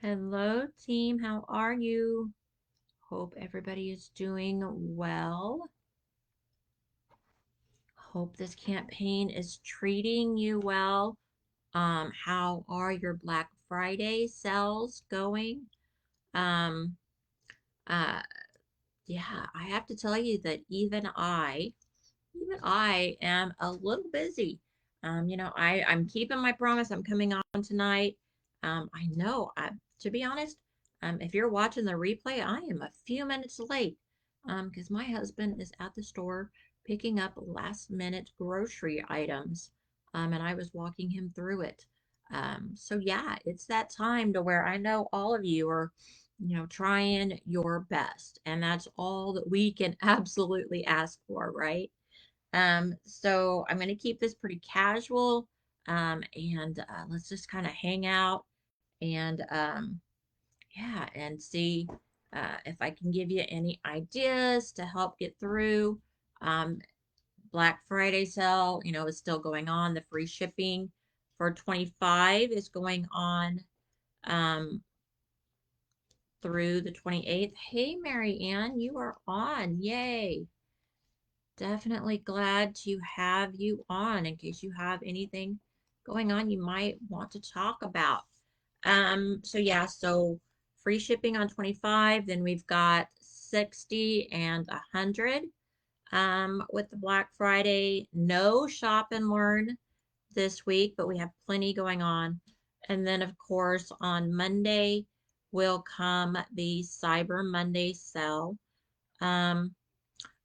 Hello, team. How are you? Hope everybody is doing well. Hope this campaign is treating you well. How are your Black Friday sales going? Um, uh, yeah, I have to tell you that even I am a little busy. I'm keeping my promise. I'm coming on tonight. I know, to be honest, if you're watching the replay, I am a few minutes late because my husband is at the store picking up last minute grocery items, and I was walking him through it. So yeah, it's that time to where I know all of you are, trying your best, and that's all that we can absolutely ask for, right? So I'm going to keep this pretty casual, and let's just kind of hang out and yeah, and see if I can give you any ideas to help get through. Um, Black Friday sale, is still going on. The free shipping for 25 is going on um, through the 28th. Hey, Mary Ann, you are on. Yay. Definitely glad to have you on in case you have anything going on you might want to talk about. So yeah, so free shipping on 25, then we've got 60 and 100. With the Black Friday, no shop and learn this week, but we have plenty going on. And then of course on Monday will come the Cyber Monday sale. Um,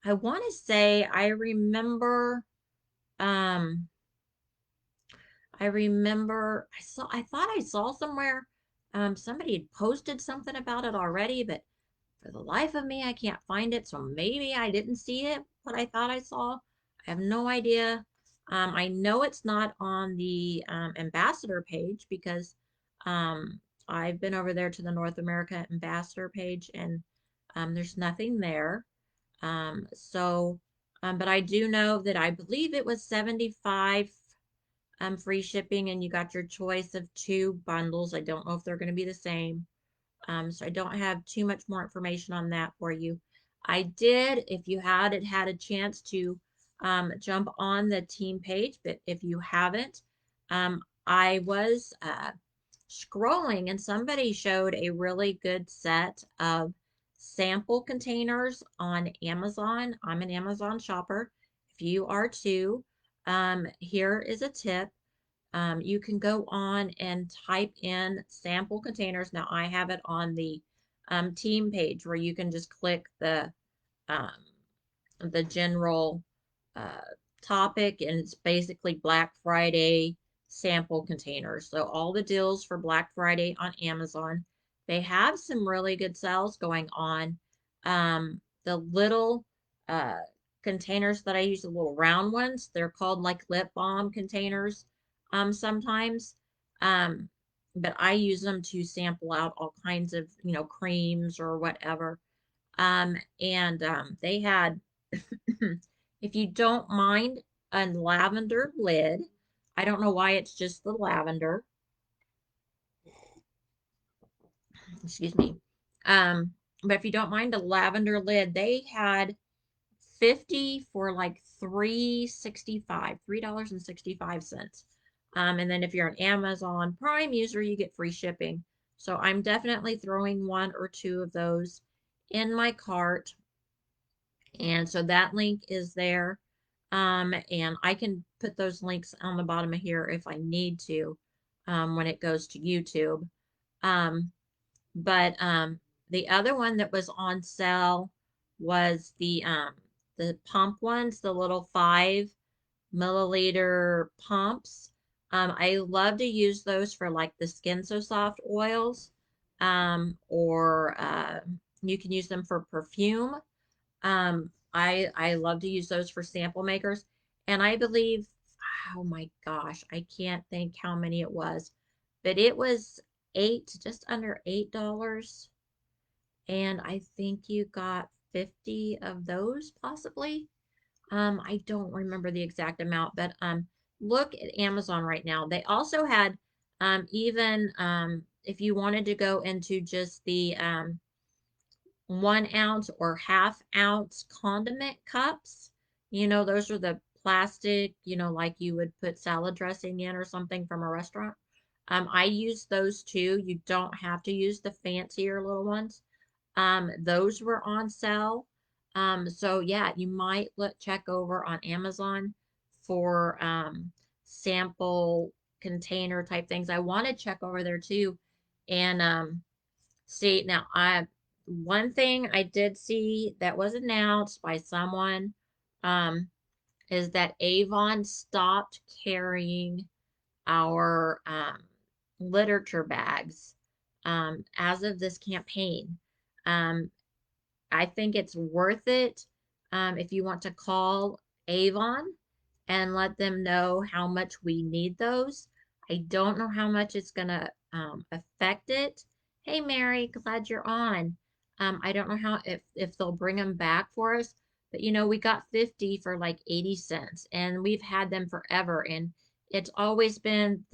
I want to say um I thought I saw somewhere somebody had posted something about it already, but for the life of me I can't find it. So maybe I didn't see it, but I thought I saw. I have no idea. I know it's not on the ambassador page because um I've been over there to the North America ambassador page and there's nothing there. But I do know that I believe it was 75 free shipping and you got your choice of two bundles. I don't know if they're going to be the same. So I don't have too much more information on that for you. I did, if you had a chance to jump on the team page, but if you haven't, I was scrolling and somebody showed a really good set of sample containers on Amazon. I'm an Amazon shopper. If you are too, here is a tip. You can go on and type in sample containers. Now I have it on the team page where you can just click um, the general uh, topic, and it's basically Black Friday sample containers. So all the deals for Black Friday on Amazon. They have some really good sales going on. The little uh, containers that I use, the little round ones, they're called like lip balm containers sometimes. Um, but I use them to sample out all kinds of, creams or whatever. And they had, if you don't mind, a lavender lid. I don't know why it's just the lavender. Excuse me. Um, but if you don't mind a lavender lid, they had 50 for like 3.65, $3.65. And then if you're an Amazon Prime user, you get free shipping. So I'm definitely throwing one or two of those in my cart. And so that link is there. And I can put those links on the bottom of here if I need to, when it goes to YouTube. Um, but the other one that was on sale was the pump ones, the little 5 milliliter pumps. I love to use those for like the Skin So Soft oils. Or you can use them for perfume. I love to use those for sample makers. And I believe, oh my gosh, I can't think how many it was, but it was just under $8. And I think you got 50 of those possibly. I don't remember the exact amount, but look at Amazon right now. They also had even if you wanted to go into just the 1 ounce or ½ ounce condiment cups, those are the plastic, like you would put salad dressing in or something from a restaurant. I use those too. You don't have to use the fancier little ones. Those were on sale. So yeah, you might check over on Amazon for sample container type things. I want to check over there too. And see, now one thing I did see that was announced by someone um is that Avon stopped carrying our literature bags as of this campaign. Um, I think it's worth it if you want to call Avon and let them know how much we need those. I don't know how much it's going to affect it. Hey, Mary, glad you're on. I don't know how if they'll bring them back for us, but we got 50 for like 80 cents and we've had them forever. And it's always been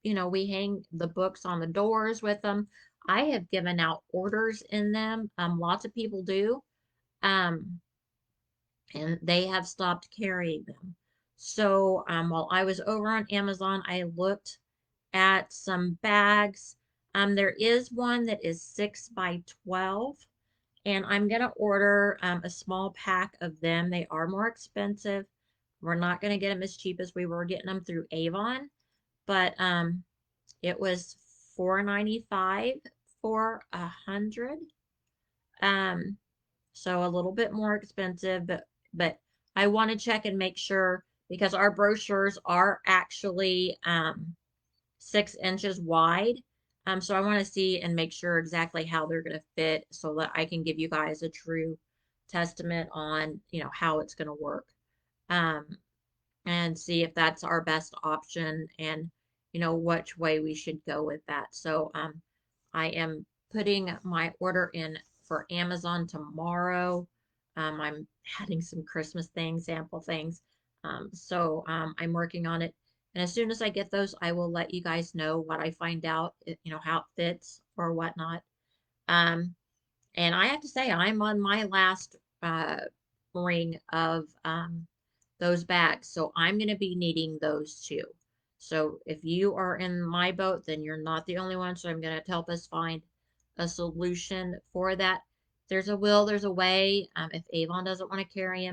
we hang the books on the doors with them. I have given out orders in them. Lots of people do. Um, and they have stopped carrying them. So while I was over on Amazon, I looked at some bags. There is one that is 6 by 12, and I'm gonna order a small pack of them. They are more expensive. We're not gonna get them as cheap as we were getting them through Avon, but it was $4.95 for 100. Um, so a little bit more expensive, but I want to check and make sure because our brochures are actually 6 inches wide. So I want to see and make sure exactly how they're going to fit so that I can give you guys a true testament on, how it's going to work. Um, and see if that's our best option and which way we should go with that. So I am putting my order in for Amazon tomorrow. I'm adding some Christmas things, sample things. So I'm working on it. And as soon as I get those, I will let you guys know what I find out, how it fits or whatnot. Um, and I have to say, I'm on my last uh, ring of those bags. So I'm going to be needing those too. So if you are in my boat, then you're not the only one. So I'm going to help us find a solution for that. There's a will, there's a way. If Avon doesn't want to carry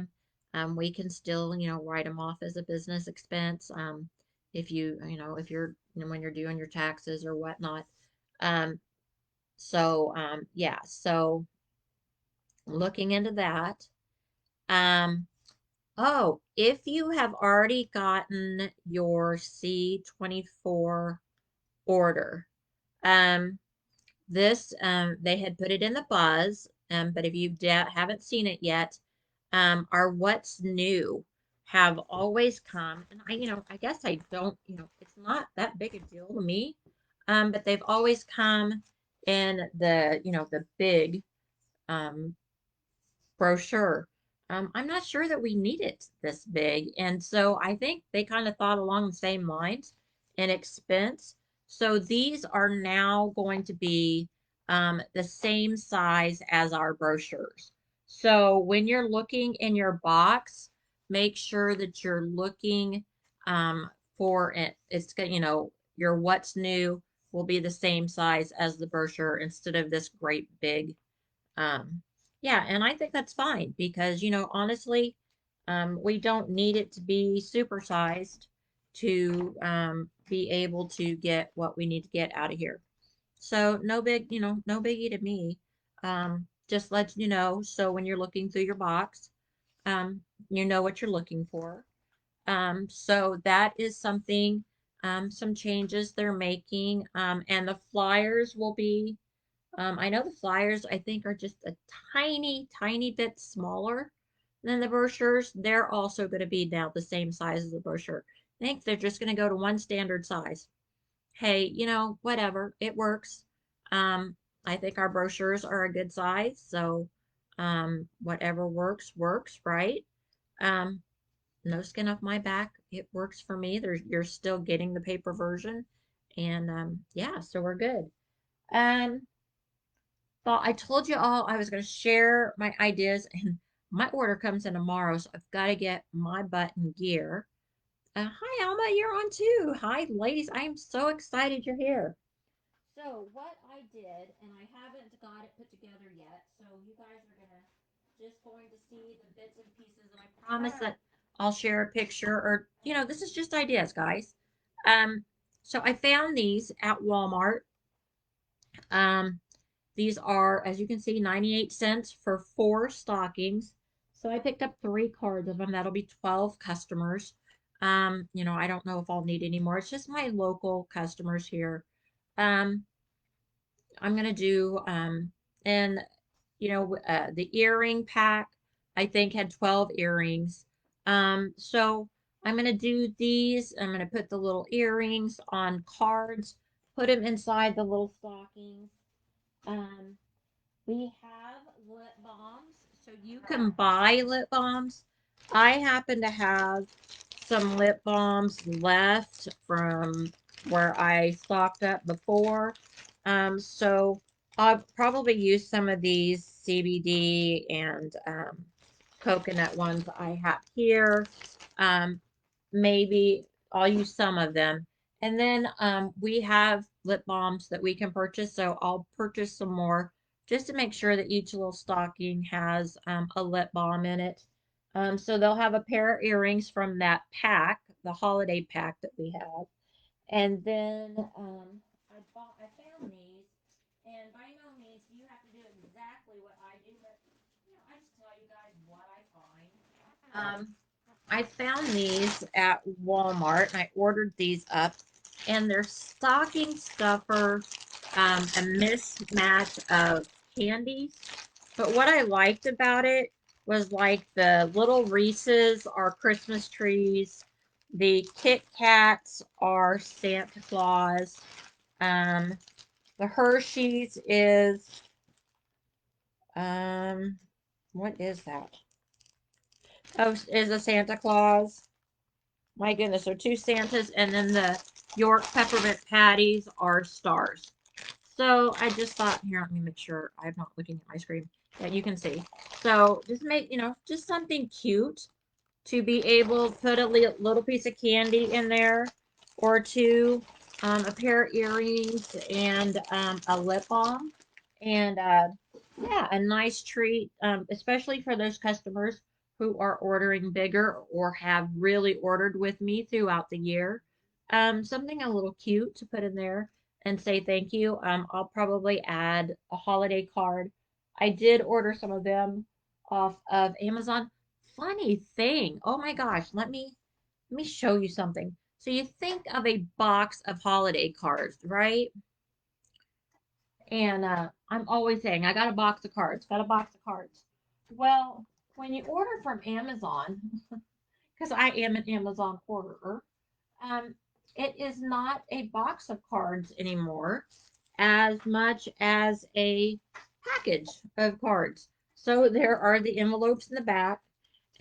them, we can still, write them off as a business expense. If if you're, when you're doing your taxes or whatnot. Um, yeah, so looking into that. Um, oh, if you have already gotten your C24 order, um, they had put it in the buzz, but if you haven't seen it yet, our what's new have always come, and I guess I don't, it's not that big a deal to me, but they've always come in the big, um, brochure. I'm not sure that we need it this big. And so I think they kind of thought along the same lines in expense. So these are now going to be the same size as our brochures. So when you're looking in your box, make sure that you're looking for it. Your what's new will be the same size as the brochure instead of this great big um, yeah, and I think that's fine because, honestly, we don't need it to be supersized to be able to get what we need to get out of here. So no biggie to me. Just let you know. So when you're looking through your box, you know what you're looking for. So that is something, some changes they're making. And the flyers will be I know the flyers, I think, are just a tiny, tiny bit smaller than the brochures. They're also going to be now the same size as the brochure. I think they're just going to go to one standard size. Hey, whatever, it works. Um, I think our brochures are a good size, so whatever works, works, right? Um, no skin off my back. It works for me. You're still getting the paper version, and yeah, so we're good. Um, thought I told you all I was going to share my ideas, and my order comes in tomorrow, so I've got to get my butt in gear. Hi, Alma, you're on too. Hi, ladies. I am so excited you're here. So, what I did, and I haven't got it put together yet, so you guys are just going to see the bits and pieces, and I promise that I'll share a picture or, this is just ideas, guys. Um, so I found these at Walmart. Um, these are, as you can see, 98 cents for 4 stockings. So I picked up 3 cards of them. That'll be 12 customers. I don't know if I'll need any more. It's just my local customers here. Um, I'm gonna do and the earring pack I think had 12 earrings. So I'm gonna do these. I'm gonna put the little earrings on cards, put them inside the little stockings. Um, we have lip balms, so you can buy lip balms. I happen to have some lip balms left from where I stocked up before. So I'll probably use some of these CBD and coconut ones I have here. Um, Maybe I'll use some of them. And then we have lip balms that we can purchase, so I'll purchase some more just to make sure that each little stocking has a lip balm in it. So they'll have a pair of earrings from that pack, the holiday pack that we have. And then I found these, and by no means do you have to do exactly what I do, but I just tell you guys what I find. I found these at Walmart and I ordered these up, and they're stocking stuffer, a mismatch of candies. But what I liked about it was like the little Reese's are Christmas trees, the Kit Kats are Santa Claus, um, the Hershey's um, what is that? Oh, is a Santa Claus. My goodness, there are 2 Santas, and then the York peppermint patties are stars. So I just thought, here, let me make sure I'm not looking at my screen that you can see. So just make, just something cute to be able to put a little piece of candy in there or two, a pair of earrings, and a lip balm. And yeah, a nice treat, especially for those customers who are ordering bigger or have really ordered with me throughout the year. Something a little cute to put in there and say thank you. I'll probably add a holiday card. I did order some of them off of Amazon. Funny thing. Oh my gosh, let me show you something. So you think of a box of holiday cards, right? And I'm always saying, I got a box of cards, got a box of cards. Well, when you order from Amazon, because I am an Amazon orderer, um, it is not a box of cards anymore as much as a package of cards. So there are the envelopes in the back,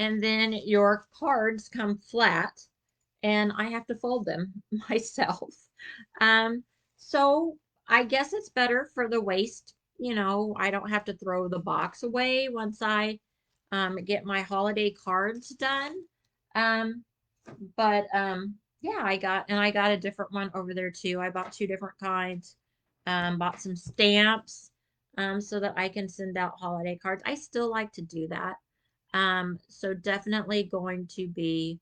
and then your cards come flat, and I have to fold them myself. Um, so I guess it's better for the waste. I don't have to throw the box away once I get my holiday cards done. Um, but yeah, I got a different one over there too. I bought 2 different kinds. Bought some stamps so that I can send out holiday cards. I still like to do that. So definitely going to be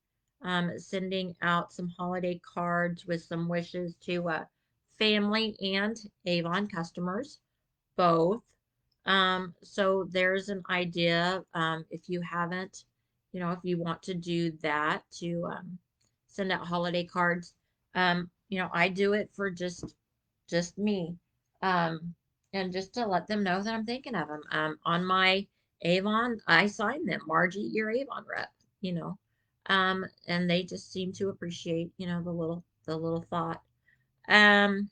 sending out some holiday cards with some wishes to family and Avon customers both. So there's an idea. If you haven't, if you want to do that to send out holiday cards, I do it for just me, um, and just to let them know that I'm thinking of them. On my Avon, I sign them, Margie, your Avon rep. You know, and they just seem to appreciate, the little thought. Um,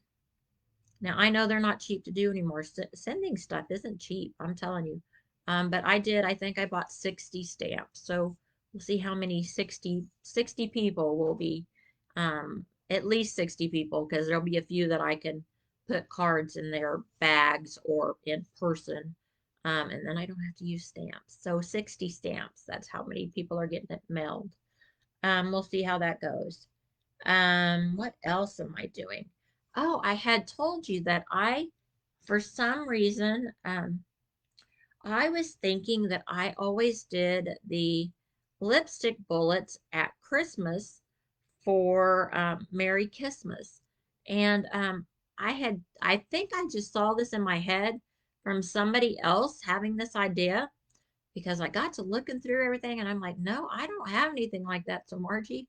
Now I know they're not cheap to do anymore. Sending stuff isn't cheap, I'm telling you. But I think I bought 60 stamps. So we'll see how many 60 people will be. At least 60 people, because there'll be a few that I can put cards in their bags or in person. And then I don't have to use stamps. So 60 stamps. That's how many people are getting it mailed. We'll see how that goes. What else am I doing? Oh, I had told you that for some reason, I was thinking that I always did the lipstick bullets at Christmas for Merry Christmas. And I think I just saw this in my head from somebody else having this idea because I got to looking through everything and I'm like, no, I don't have anything like that. So Margie,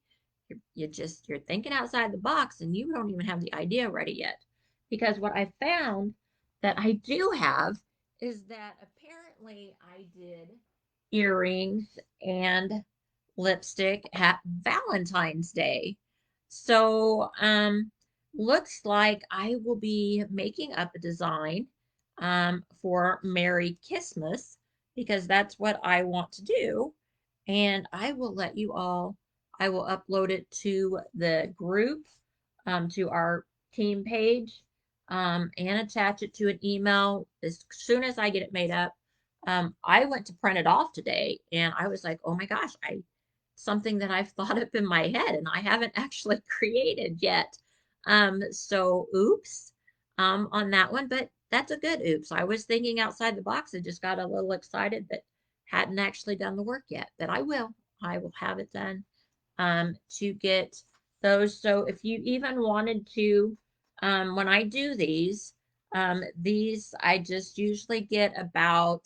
you're thinking outside the box and you don't even have the idea ready yet. Because what I found that I do have is that apparently I did earrings and lipstick at Valentine's Day. So, looks like I will be making up a design for Merry Christmas because that's what I want to do. And I will let you all, I will upload it to the group, to our team page, and attach it to an email as soon as I get it made up. I went to print it off today and I was like, oh my gosh, something that I've thought up in my head and I haven't actually created yet. So oops, on that one, but that's a good oops. I was thinking outside the box. I just got a little excited, but hadn't actually done the work yet, but I will have it done, to get those. So if you even wanted to, when I do these I just usually get about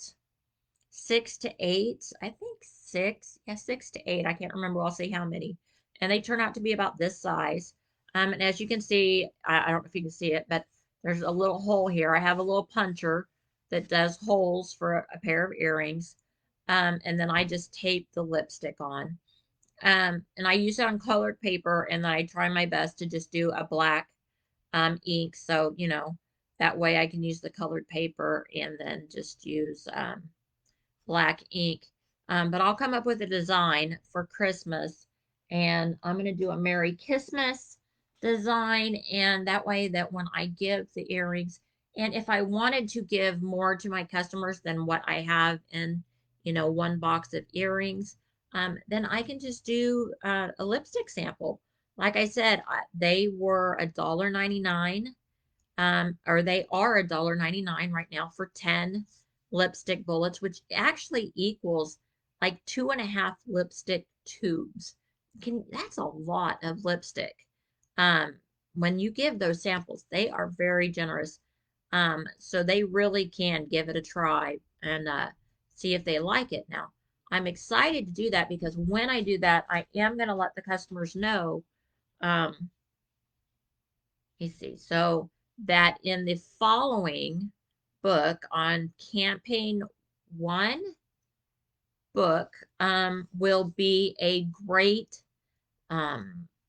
6 to 8. I think six, yeah, 6 to 8. I can't remember. I'll see how many. And they turn out to be about this size. And as you can see, I don't know if you can see it, but there's a little hole here. I have a little puncher that does holes for a pair of earrings. And then I just tape the lipstick on. And I use it on colored paper, and then I try my best to just do a black ink. So, that way I can use the colored paper and then just use black ink. But I'll come up with a design for Christmas and I'm going to do a Merry Christmas design. And that way that when I give the earrings, and if I wanted to give more to my customers than what I have in, one box of earrings, then I can just do a lipstick sample. Like I said, they were $1.99, or they are $1.99 right now for 10 lipstick bullets, which actually equals like 2.5 lipstick tubes. That's a lot of lipstick. Um, when you give those samples, they are very generous. So they really can give it a try and see if they like it. Now, I'm excited to do that because when I do that, I am going to let the customers know. You see, so that in the following book on campaign one book, will be a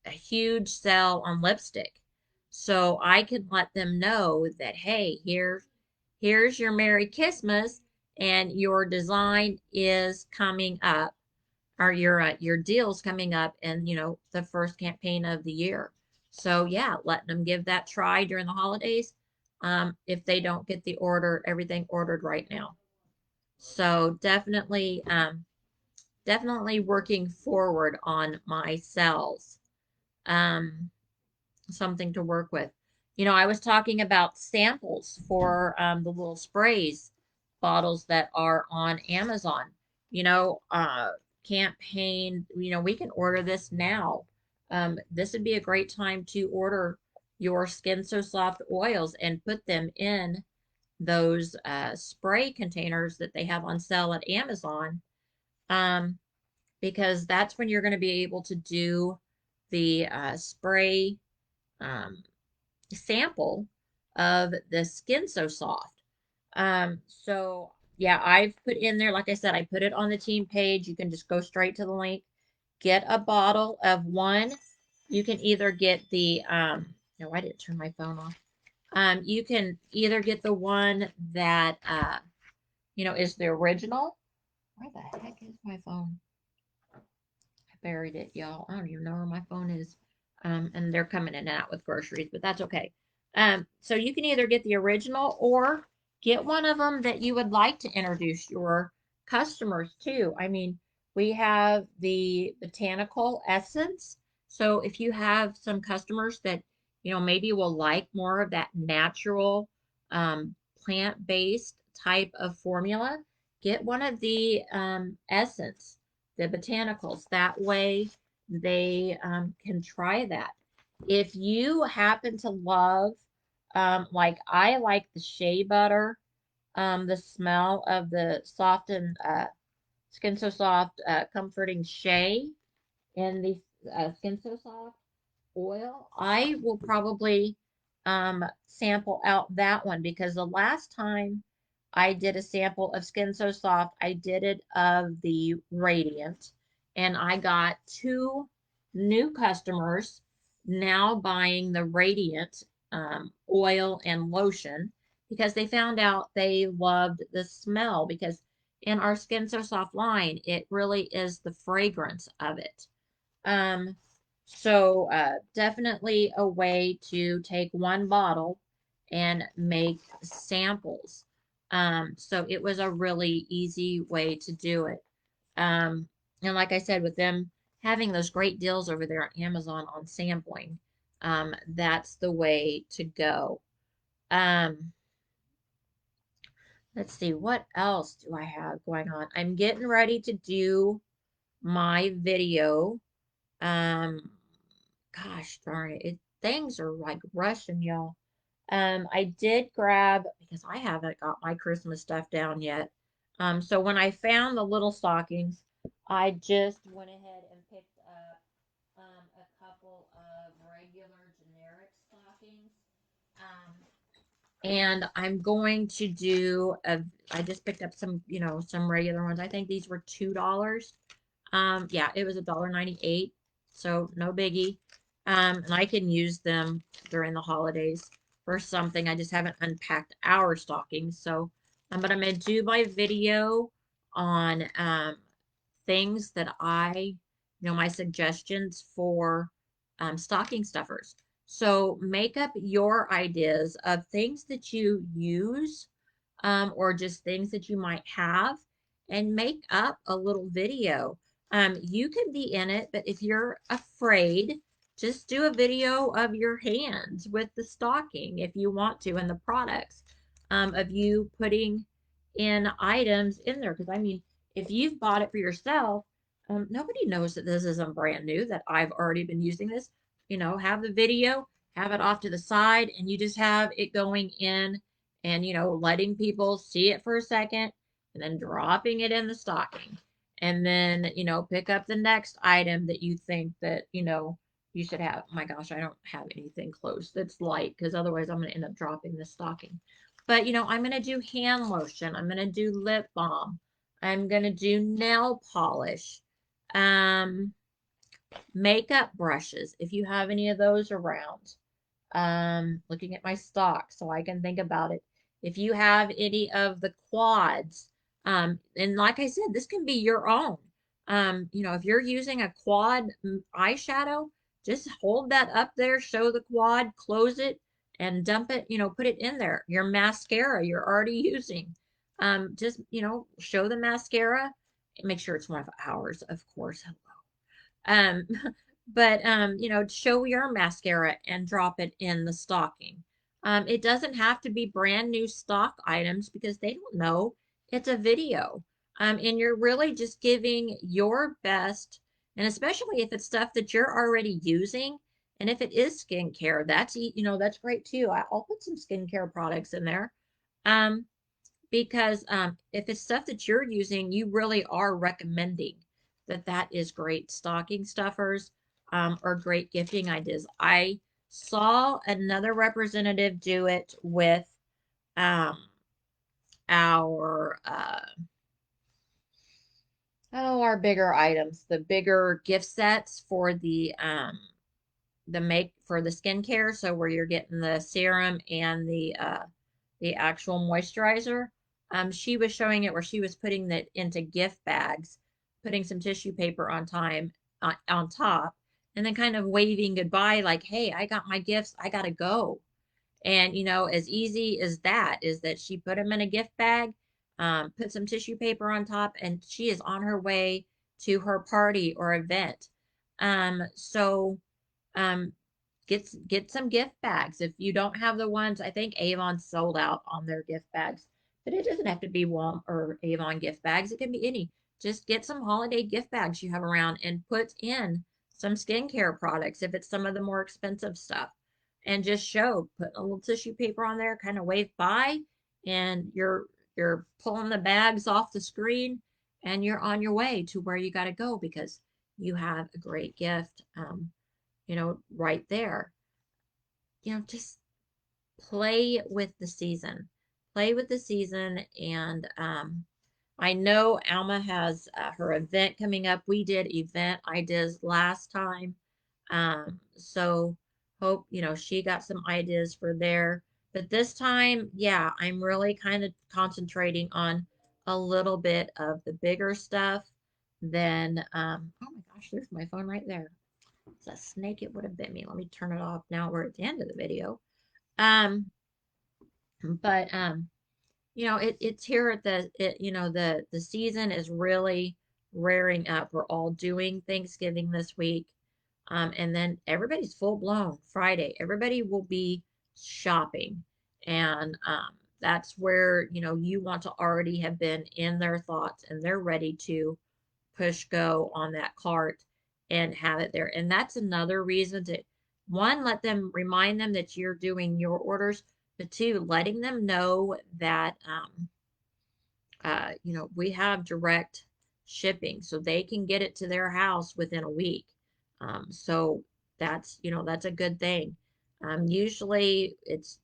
huge sell on lipstick. So I can let them know that, hey, here's your Merry Christmas and your design is coming up, or your deals coming up in, the first campaign of the year. So yeah, letting them give that try during the holidays. If they don't get the everything ordered right now. So definitely working forward on my cells. Um, Something to work with. I was talking about samples for the little sprays bottles that are on Amazon. Campaign, we can order this now. This would be a great time to order your Skin So Soft oils and put them in those spray containers that they have on sale at Amazon. Um, because that's when you're going to be able to do the spray um, sample of the Skin So Soft. So yeah, I've put in there, like I said, I put it on the team page. You can just go straight to the link, get a bottle of one. You can either get the, no, I didn't turn my phone off. You can either get the one that, is the original. Where the heck is my phone? I buried it, y'all. I don't even know where my phone is. And they're coming in and out with groceries, but that's okay. So you can either get the original or get one of them that you would like to introduce your customers to. I mean, we have the botanical essence. So if you have some customers that, maybe will like more of that natural, plant-based type of formula, get one of the essence, the botanicals. That way they can try that. If you happen to love, like I like the shea butter, the smell of the soft and Skin So Soft, comforting shea in the Skin So Soft oil. I will probably sample out that one because the last time I did a sample of Skin So Soft, I did it of the Radiant, and I got two new customers now buying the Radiant oil and lotion because they found out they loved the smell because in our Skin So Soft line, it really is the fragrance of it. Um, definitely a way to take one bottle and make samples. So it was a really easy way to do it. Um, and like I said, with them having those great deals over there on Amazon on sampling, that's the way to go. Um, let's see, what else do I have going on? I'm getting ready to do my video. Um, Gosh darn it, things are like rushing, y'all. I did grab because I haven't got my Christmas stuff down yet. So when I found the little stockings, I just went ahead and picked up a couple of regular generic stockings. Um, and I'm going to do I just picked up some, some regular ones. I think these were $2. Yeah, it was $1.98, so no biggie. And I can use them during the holidays for something. I just haven't unpacked our stockings. So, but I'm gonna do my video on things that my suggestions for stocking stuffers. So make up your ideas of things that you use, or just things that you might have, and make up a little video. You can be in it, but if you're afraid, just do a video of your hands with the stocking if you want to, and the products, of you putting in items in there. Because I mean, if you've bought it for yourself, nobody knows that this isn't brand new, that I've already been using this. Have the video, have it off to the side, and you just have it going in and, letting people see it for a second and then dropping it in the stocking. And then, pick up the next item that you think that, you should have. Oh my gosh, I don't have anything close that's light because otherwise I'm going to end up dropping the stocking. But, I'm going to do hand lotion. I'm going to do lip balm. I'm going to do nail polish. Um, Makeup brushes, if you have any of those around. Looking at my stock so I can think about it. If you have any of the quads, and like I said, this can be your own. If you're using a quad eyeshadow, just hold that up there, show the quad, close it, and dump it, put it in there. Your mascara you're already using. Just, show the mascara. Make sure it's one of ours, of course. Um, but show your mascara and drop it in the stocking. It doesn't have to be brand new stock items because they don't know it's a video. And you're really just giving your best, and especially if it's stuff that you're already using, and if it is skincare, that's great too. I'll put some skincare products in there. Um, because if it's stuff that you're using, you really are recommending that is great stocking stuffers, or great gifting ideas. I saw another representative do it with um, our our bigger items, the bigger gift sets for the skincare, so where you're getting the serum and the actual moisturizer. She was showing it where she was putting that into gift bags, putting some tissue paper on top, and then kind of waving goodbye, like, "Hey, I got my gifts. I gotta go." And, as easy as that is that she put them in a gift bag, put some tissue paper on top, and she is on her way to her party or event. So um, get some gift bags. If you don't have the ones, I think Avon sold out on their gift bags, but it doesn't have to be Walmart or Avon gift bags. It can be any. Just get some holiday gift bags you have around and put in some skincare products if it's some of the more expensive stuff. And just put a little tissue paper on there, kind of wave by, and you're pulling the bags off the screen and you're on your way to where you got to go because you have a great gift. Right there. Just play with the season. Play with the season. And I know Alma has her event coming up. We did event ideas last time. So hope, she got some ideas for there. But this time, yeah, I'm really kind of concentrating on a little bit of the bigger stuff than, oh my gosh, there's my phone right there. It's a snake, it would have bit me. Let me turn it off now. We're at the end of the video. Um, but it's here at the season is really rearing up. We're all doing Thanksgiving this week. And then everybody's full blown Friday. Everybody will be shopping. And that's where, you want to already have been in their thoughts and they're ready to push go on that cart and have it there. And that's another reason to, one, let them remind them that you're doing your orders, but two, letting them know that we have direct shipping so they can get it to their house within a week. So that's a good thing. Usually it's,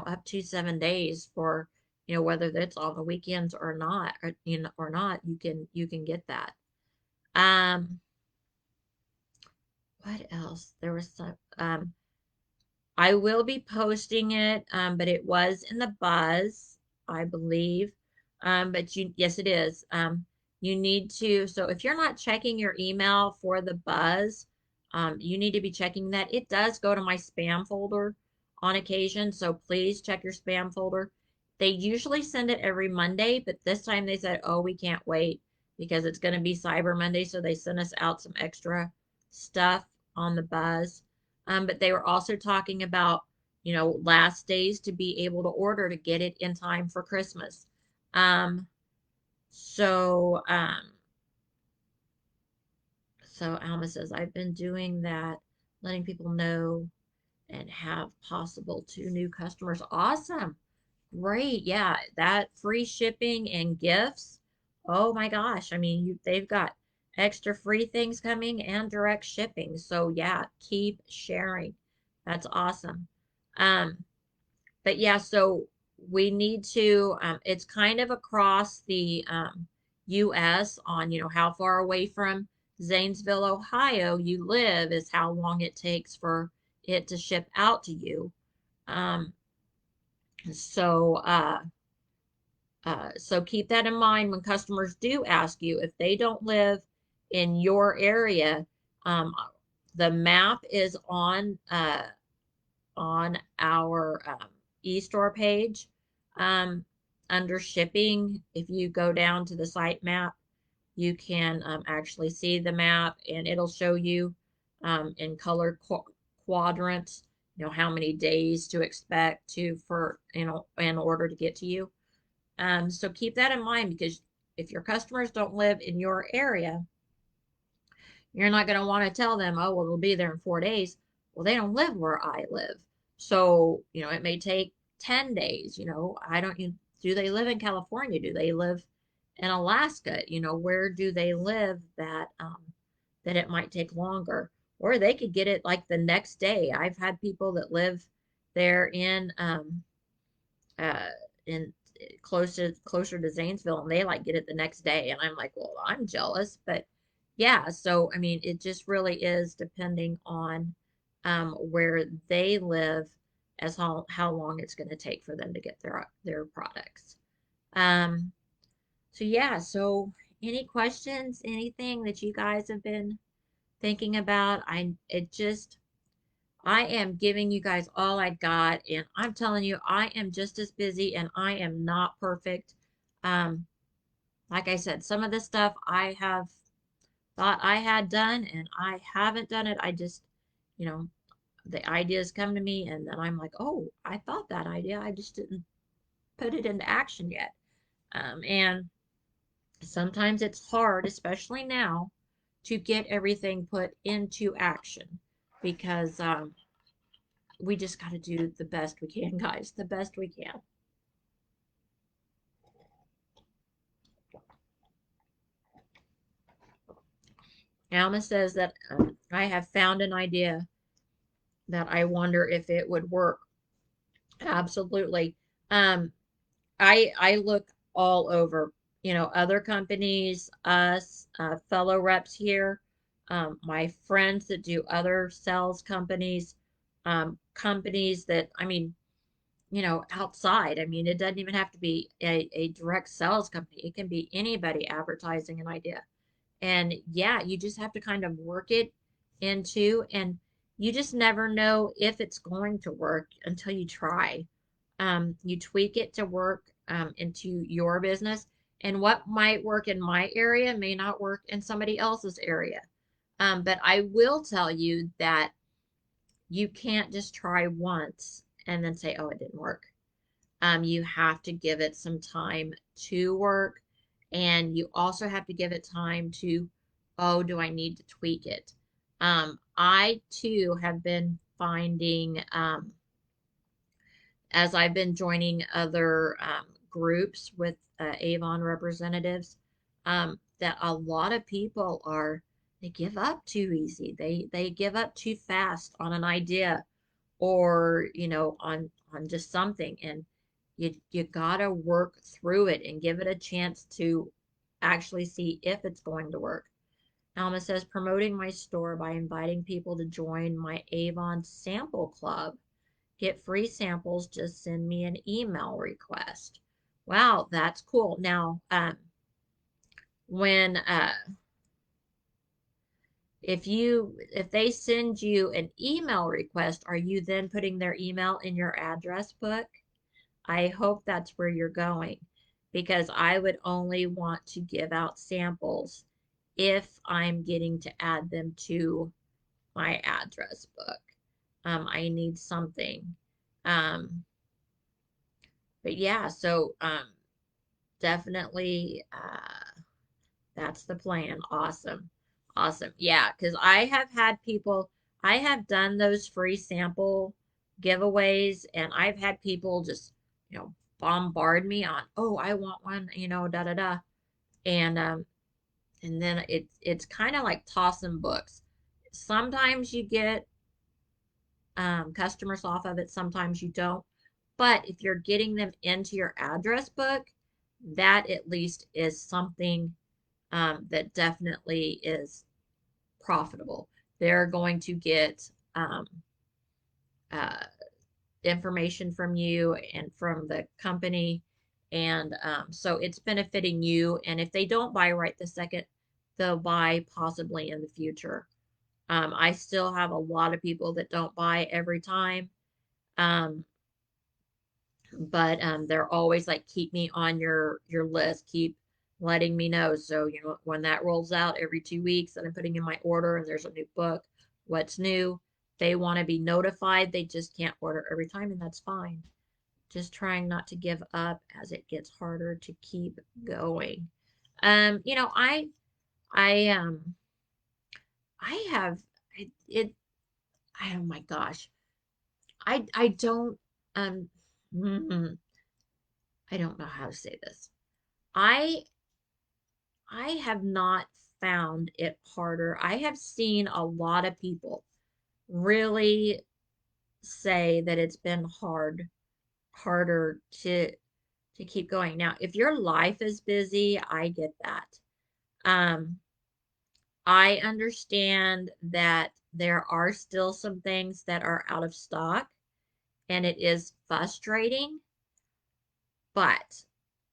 up to 7 days for, whether that's on the weekends or not, or not, you can get that. Um, what else? There was some, I will be posting it, but it was in the buzz, I believe. But yes, it is. You need to, so if you're not checking your email for the buzz, you need to be checking that. It does go to my spam folder on occasion, so please check your spam folder. They usually send it every Monday, but this time they said, oh, we can't wait because it's going to be Cyber Monday, so they sent us out some extra stuff on the buzz. But they were also talking about, last days to be able to order to get it in time for Christmas. Um, so, um, so Alma says, I've been doing that, letting people know and have possible two new customers. Awesome. Great. Yeah, that free shipping and gifts. Oh my gosh. I mean, they've got extra free things coming and direct shipping. So yeah, keep sharing. That's awesome. Um, but yeah, so we need to, it's kind of across the US on, how far away from Zanesville, Ohio you live is how long it takes for it to ship out to you. Um, so, so keep that in mind when customers do ask you if they don't live in your area. Um, the map is on our e-store page um, under shipping. If you go down to the site map, you can actually see the map and it'll show you in color quadrants, how many days to expect for, in order to get to you. So keep that in mind because if your customers don't live in your area, you're not going to want to tell them, oh, well, it'll be there in 4 days. Well, they don't live where I live. So, it may take 10 days. I don't, do they live in California? Do they live in Alaska? Where do they live that it might take longer? Or they could get it like the next day. I've had people that live there uh, in closer to Zanesville, and they like get it the next day. And I'm like, well, I'm jealous, but yeah. So I mean, it just really is depending on where they live, as how long it's going to take for them to get their products. Um, so yeah. So any questions? Anything that you guys have been thinking about? I am giving you guys all I got, and I'm telling you, I am just as busy and I am not perfect. Um, like I said, some of this stuff I have thought I had done and I haven't done it. I just, you know, the ideas come to me and then I'm like, oh, I thought that idea. I just didn't put it into action yet. And sometimes it's hard, especially now, to get everything put into action because we just got to do the best we can, guys, the best we can. Alma says that I have found an idea that I wonder if it would work. Absolutely. Um, I look all over, other companies, us, fellow reps here, my friends that do other sales companies, companies that, I mean, outside. I mean, it doesn't even have to be a direct sales company. It can be anybody advertising an idea. And yeah, you just have to kind of work it into, and you just never know if it's going to work until you try. You tweak it to work into your business, and what might work in my area may not work in somebody else's area. But I will tell you that you can't just try once and then say, oh, it didn't work. You have to give it some time to work, and you also have to give it time to, oh, do I need to tweak it? I too have been finding, as I've been joining other groups with Avon representatives, that a lot of people they give up too easy. They give up too fast on an idea, or on just something, and you gotta work through it and give it a chance to actually see if it's going to work. Alma says, promoting my store by inviting people to join my Avon sample club. Get free samples, just send me an email request. Wow, that's cool. Now, when if they send you an email request, are you then putting their email in your address book? I hope that's where you're going, because I would only want to give out samples if I'm getting to add them to my address book. I need something. Um, but yeah, so definitely that's the plan. Awesome. Awesome. Yeah, because I have had people, I have done those free sample giveaways, and I've had people just, bombard me on, oh, I want one, da da da. And then it's kind of like tossing books. Sometimes you get customers off of it, sometimes you don't. But if you're getting them into your address book, that at least is something that definitely is profitable. They're going to get uh, information from you and from the company. And so it's benefiting you. And if they don't buy right this second, they'll buy possibly in the future. I still have a lot of people that don't buy every time. Um, but they're always like, keep me on your list, keep letting me know. So when that rolls out every 2 weeks and I'm putting in my order and there's a new book, what's new, they want to be notified. They just can't order every time, and that's fine. Just trying not to give up as it gets harder to keep going. I have it oh my gosh, I don't um mm, I don't know how to say this. I I have not found it harder. I have seen a lot of people really say that it's been harder to keep going. Now, if your life is busy, I get that. Um, I understand that there are still some things that are out of stock, and it is frustrating, but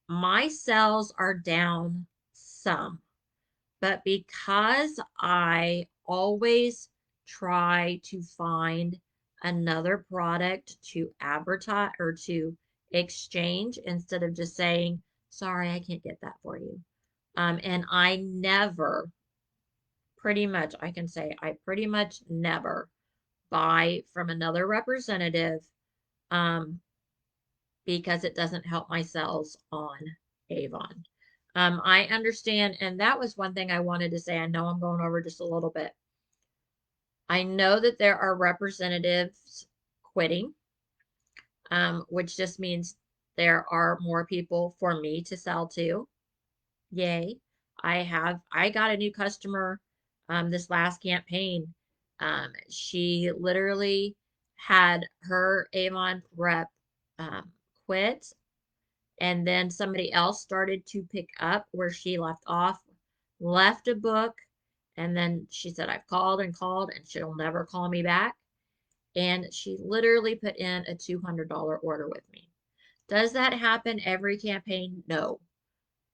my sales are down some. But because I always try to find another product to advertise or to exchange instead of just saying, sorry, I can't get that for you. And I never, pretty much, I can say, I pretty much never buy from another representative um, because it doesn't help my sales on Avon. I understand, and that was one thing I wanted to say. I know I'm going over just a little bit. I know that there are representatives quitting, which just means there are more people for me to sell to. Yay. I got a new customer this last campaign. She literally had her Avon rep um, quit, and then somebody else started to pick up where she left off, left a book, and then she said, I've called and called, and she'll never call me back. And she literally put in a $200 order with me. Does that happen every campaign? No.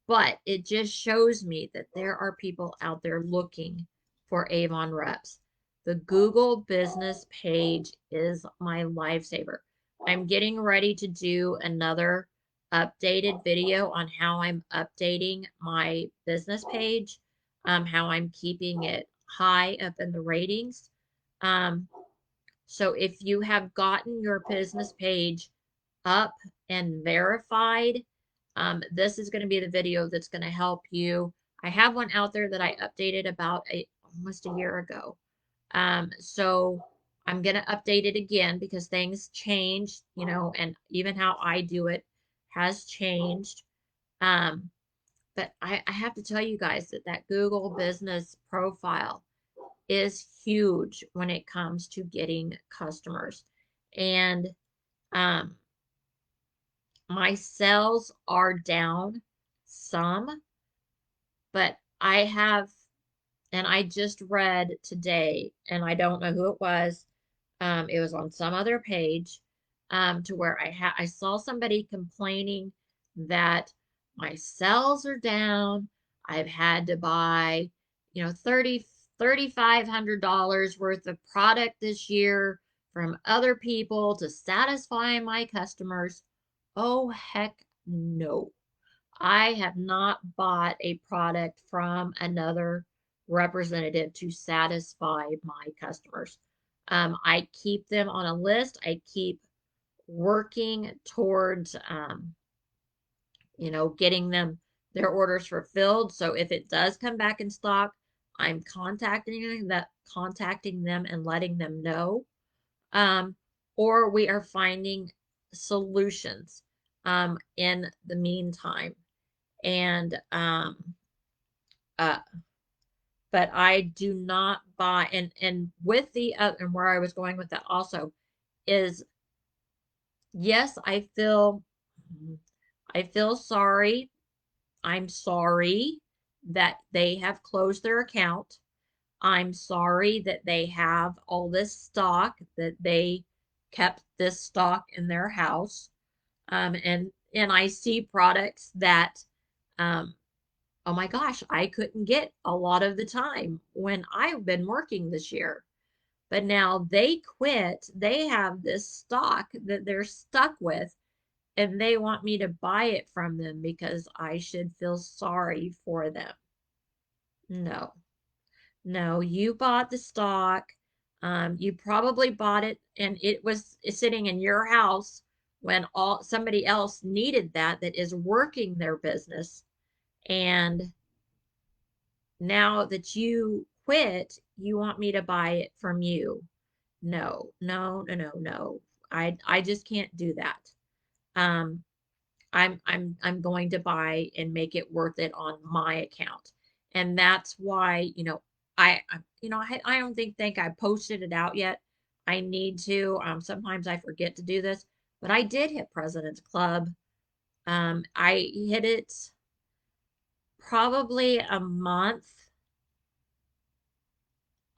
But it just shows me that there are people out there looking for Avon reps. The Google business page is my lifesaver. I'm getting ready to do another updated video on how I'm updating my business page, how I'm keeping it high up in the ratings. Um, so if you have gotten your business page up and verified, this is going to be the video that's going to help you. I have one out there that I updated about almost a year ago. So I'm going to update it again because things change, you know, and even how I do it has changed. Um, but I have to tell you guys that that Google business profile is huge when it comes to getting customers. And um, my sales are down some, but I have, and I just read today, and I don't know who it was. It was on some other page, to where I saw somebody complaining that my sales are down. I've had to buy, you know, $3,500 worth of product this year from other people to satisfy my customers. Oh, heck no. I have not bought a product from another representative to satisfy my customers. I keep them on a list. I keep working towards, you know, getting them their orders fulfilled. So if it does come back in stock, I'm contacting them and letting them know. Um, or we are finding solutions in the meantime. And uh but I do not buy, and with the and where I was going with that also is, yes, I feel sorry. I'm sorry that they have closed their account. I'm sorry that they have all this stock, that they kept this stock in their house. And I see products that um oh my gosh, I couldn't get a lot of the time when I've been working this year. But now they quit. They have this stock that they're stuck with, and they want me to buy it from them because I should feel sorry for them. No, no, you bought the stock. You probably bought it and it was sitting in your house when all somebody else needed that is working their business. And now that you quit, you want me to buy it from you. No, no, no, no, no. I just can't do that. Um, I'm going to buy and make it worth it on my account. And that's why, you know, I don't think I posted it out yet. I need to. Sometimes I forget to do this, but I did hit President's Club. I hit it probably a month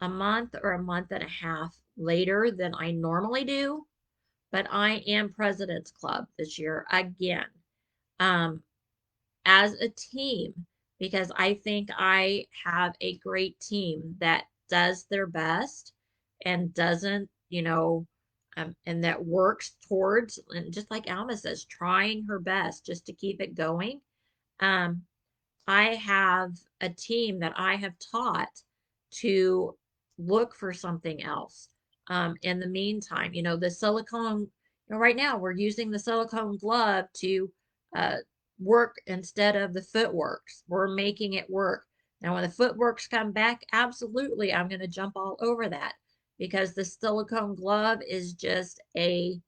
or a month and a half later than I normally do, but I am President's Club this year again, um, as a team, because I think I have a great team that does their best and doesn't, you know, and that works towards, and just like Alma says, trying her best just to keep it going. Um, I have a team that I have taught to look for something else. In the meantime, the silicone, right now we're using the silicone glove to uh, work instead of the footworks. We're making it work. Now, when the footworks come back, absolutely, I'm going to jump all over that because the silicone glove is just a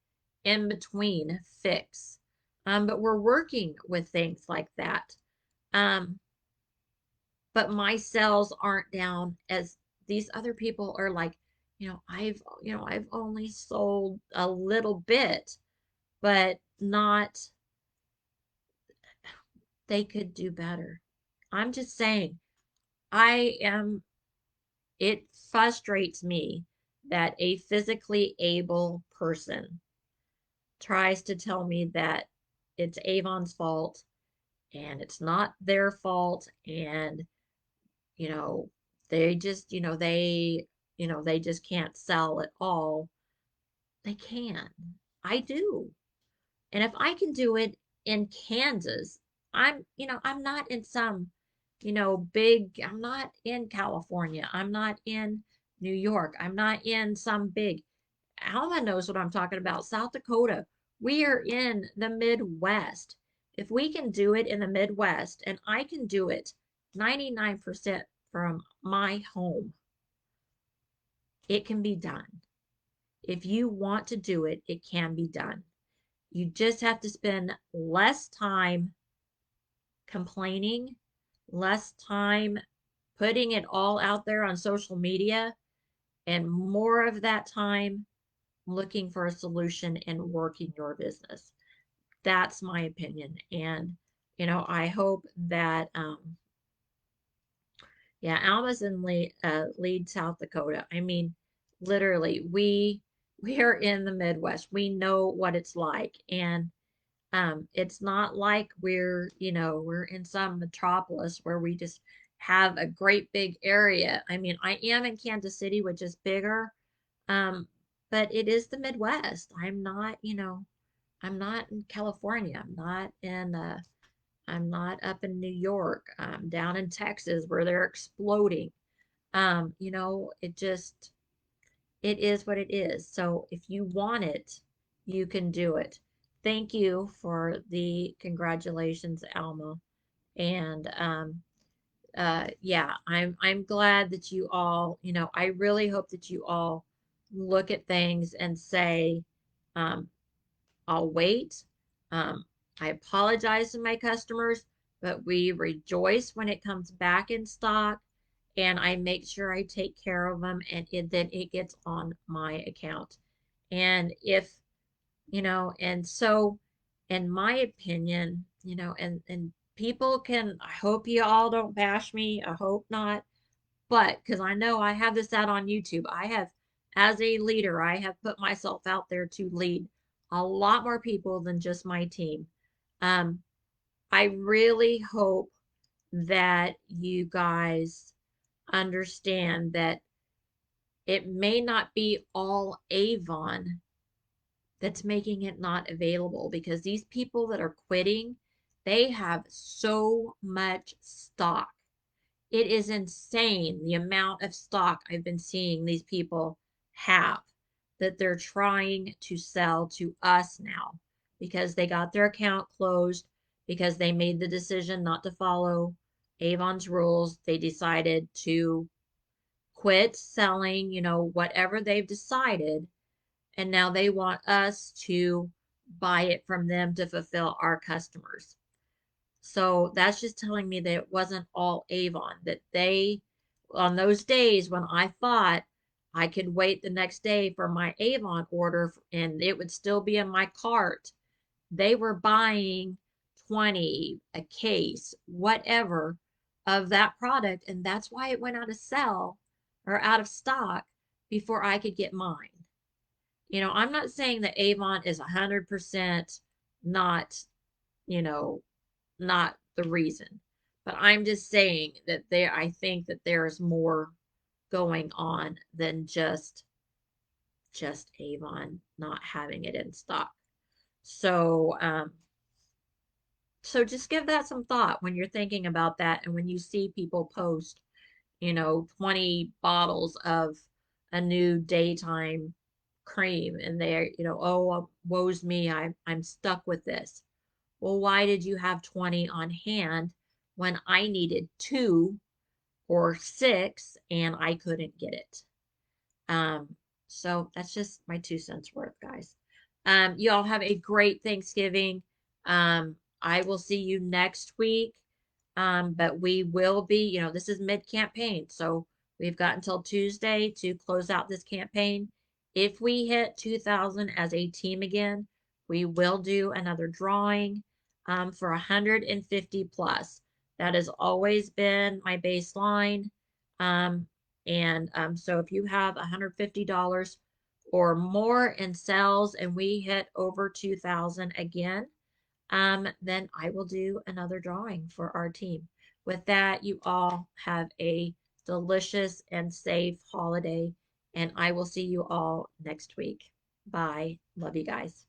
in between fix. But we're working with things like that. Um, but my sales aren't down as these other people are like, I've only sold a little bit, but not, they could do better. I'm just saying, I am, it frustrates me that a physically able person tries to tell me that it's Avon's fault and it's not their fault, and you know, they just, they just can't sell at all. They can. I do. And if I can do it in Kansas, I'm not in some, I'm not in California. I'm not in New York. I'm not in some big, Alma knows what I'm talking about. South Dakota. We are in the Midwest. If we can do it in the Midwest, and I can do it 99% from my home, it can be done. If you want to do it, it can be done. You just have to spend less time complaining, less time putting it all out there on social media, and more of that time looking for a solution and working your business. That's my opinion. And, I hope that, yeah, Alma's in Lead, South Dakota. I mean, literally, we are in the Midwest. We know what it's like. And it's not like we're in some metropolis where we just have a great big area. I mean, I am in Kansas City, which is bigger. Um, but it is the Midwest. I'm not in California. I'm not up in New York. I'm down in Texas where they're exploding. It is what it is. So if you want it, you can do it. Thank you for the congratulations, Alma. And yeah, I'm glad that you all, I really hope that you all look at things and say, um, I'll wait. Um, I apologize to my customers, but we rejoice when it comes back in stock, and I make sure I take care of them, and then it gets on my account. And if, and so in my opinion, and people can, I hope you all don't bash me. I hope not. But because I know I have this out on YouTube, as a leader, I have put myself out there to lead a lot more people than just my team. Um, I really hope that you guys understand that it may not be all Avon that's making it not available, because these people that are quitting, they have so much stock. It is insane the amount of stock I've been seeing these people have that they're trying to sell to us now because they got their account closed, because they made the decision not to follow Avon's rules. They decided to quit selling, whatever they've decided, and now they want us to buy it from them to fulfill our customers. So that's just telling me that it wasn't all Avon, that they, on those days when I thought I could wait the next day for my Avon order and it would still be in my cart, they were buying 20, a case, whatever, of that product. And that's why it went out of sell or out of stock before I could get mine. I'm not saying that Avon is 100% not, you know, not the reason. But I'm just saying that I think that there is more going on than just just Avon not having it in stock. So, so just give that some thought when you're thinking about that and when you see people post, 20 bottles of a new daytime cream and they're, oh, woe's me, I'm stuck with this. Well, why did you have 20 on hand when I needed two or six and I couldn't get it? Um, so that's just my 2 cents worth, guys. You all have a great Thanksgiving. I will see you next week. But we will be, this is mid-campaign, so we've got until Tuesday to close out this campaign. If we hit 2,000 as a team again, we will do another drawing for 150 plus. That has always been my baseline. Um, and so if you have $150 or more in sales and we hit over 2,000 again, then I will do another drawing for our team. With that, you all have a delicious and safe holiday, and I will see you all next week. Bye. Love you guys.